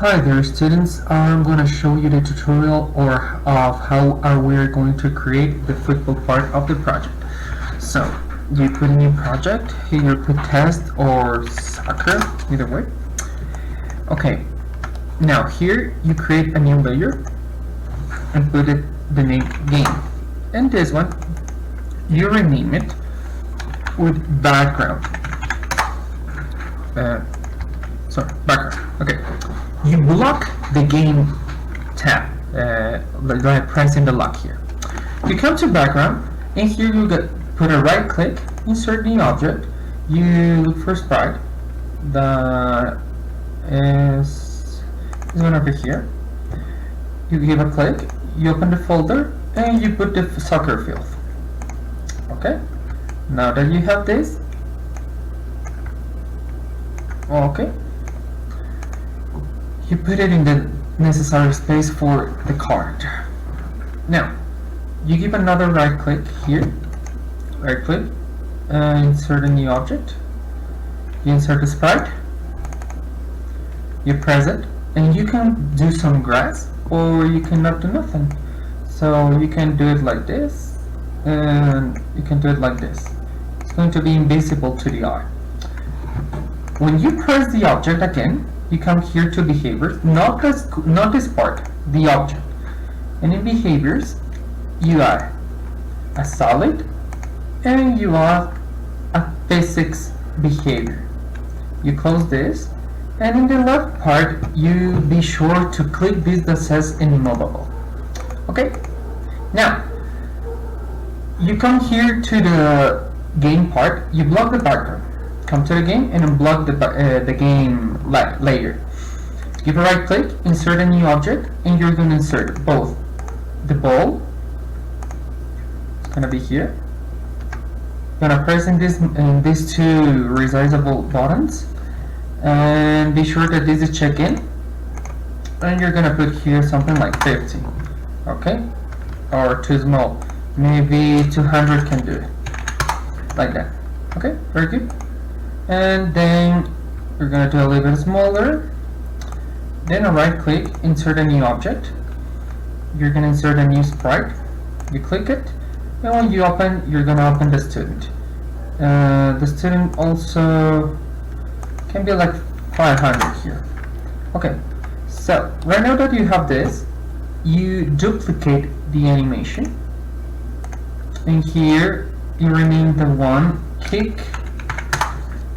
Hi there students, I'm going to show you the tutorial of how are we going to create the football part of the project. So you put a new project, here you put test or soccer, either way. Okay, now here you create a new layer and put it the name game. And this one, you rename it with background. Background, okay. You block the game tab by pressing the lock here. You come to background and here you put a right click, insert the object, you look for sprite that is one over here. You give a click, you open the folder and you put the soccer field. Okay, now that you have this, okay, you put it in the necessary space for the card. Now, you give another right click here, right click, insert a new object, you insert the sprite, you press it, and you can do some grass, or you cannot do nothing. So you can do it like this, and you can do it like this. It's going to be invisible to the eye. When you press the object again, you come here to behaviors, not this part, the object. And in behaviors, you add a solid and you add a physics behavior. You close this, and in the left part, you be sure to click this that says immovable. Okay? Now, you come here to the game part, you block the background. Come to the game and unblock the game layer. Give a right click, insert a new object, and you're going to insert both the ball. It's going to be here. You're going to press in these two resizable buttons, and be sure that this is check-in. And you're going to put here something like 50, okay, or too small. Maybe 200 can do it, like that. Okay, very good. And then we're going to do a little bit smaller, then a right click, insert a new object, you're going to insert a new sprite, you click it, and when you open, you're going to open the student. The student also can be like 500 here. Okay, so right now that you have this, you duplicate the animation, and here you rename the one kick,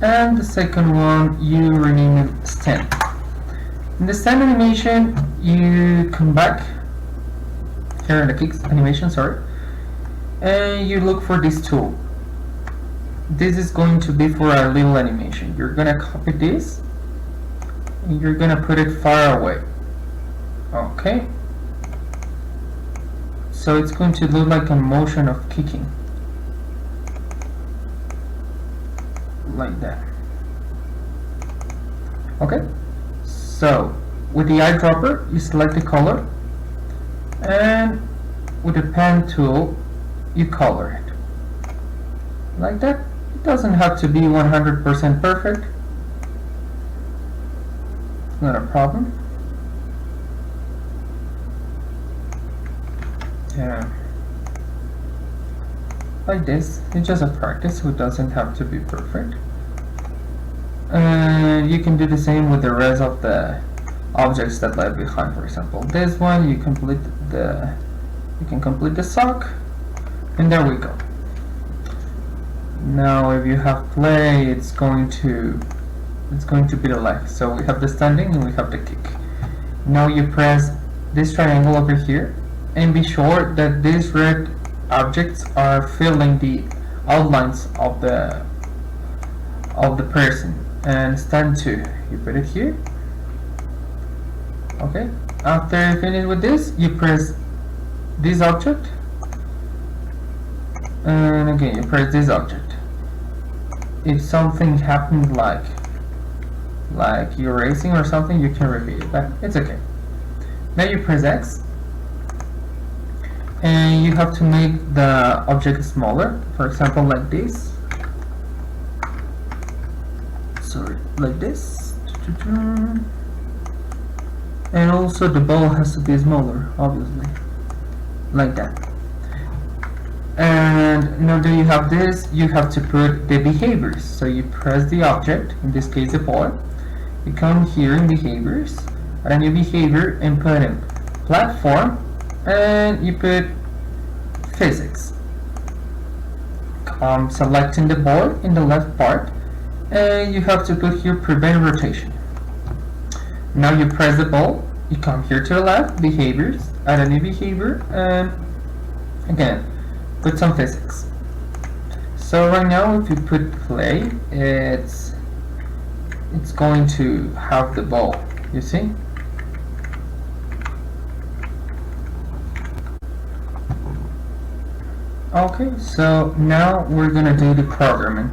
and the second one you rename it stand. In the stand animation, you come back here in the kick animation, sorry, and you look for this tool. This is going to be for a little animation. You're gonna copy this and you're gonna put it far away. Okay, so it's going to look like a motion of kicking, like that. Okay, so with the eyedropper you select the color, and with the pen tool you color it like that. It doesn't have to be 100% perfect, it's not a problem. Yeah, like this. It's just a practice, so it doesn't have to be perfect. And you can do the same with the rest of the objects that lie behind. For example, this one you can complete the sock, and there we go. Now if you have play, it's going to be the leg. So we have the standing and we have the kick. Now you press this triangle over here and be sure that these red objects are filling the outlines of the person. And stand 2, you put it here. Okay, after you finish with this, you press this object, and again you press this object. If something happened like you're racing or something, you can repeat it, but it's okay. Now you press X, and you have to make the object smaller, for example like this. Sorry, like this. and also the ball has to be smaller, obviously, like that. And now that you have this, you have to put the behaviors. So you press the object, in this case the ball, you come here in behaviors, add a new behavior and put in platform, and you put physics. Selecting the ball in the left part, and you have to put here prevent rotation. Now you press the ball, you come here to the left, behaviors, add a new behavior, and again put some physics. So right now if you put play, it's going to have the ball, you see? Okay, so now we're gonna do the programming.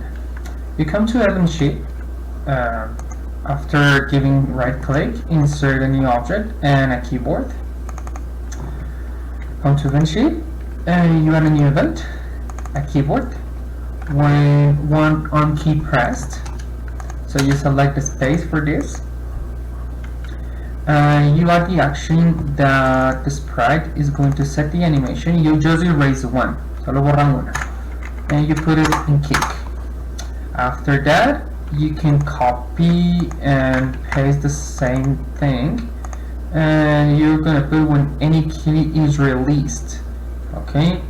You come to event sheet, after giving right click, insert a new object and a keyboard. Come to event sheet, and you add a new event, a keyboard, when one on key pressed. So you select the space for this. You add the action that the sprite is going to set the animation. You just erase one, solo borran una, and you put it in kick. After that, you can copy and paste the same thing, and you're gonna put when any key is released. Okay,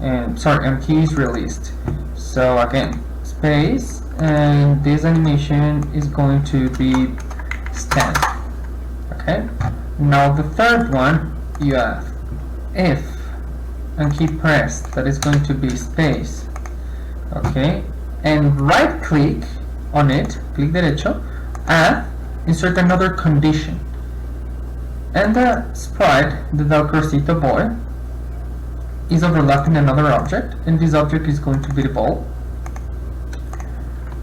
and sorry, and key is released. So again, space, and this animation is going to be stand. Okay, now the third one, you have if and key pressed, that is going to be space. Okay, and right click on it, click derecho, and insert another condition. And the sprite, the Velcrocito boy, is overlapping another object, and this object is going to be the ball.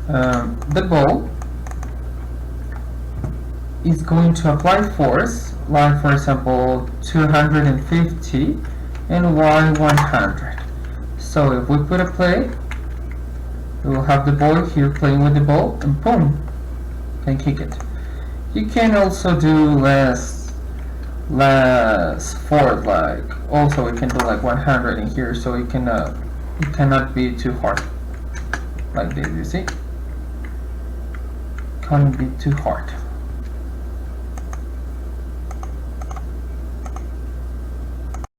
The ball is going to apply force, like for example 250 and y 100. So if we put a play, we will have the boy here playing with the ball, and boom, can kick it. You can also do less forward, like also we can do like 100 in here, so it cannot be too hard, like this, you see, can't be too hard.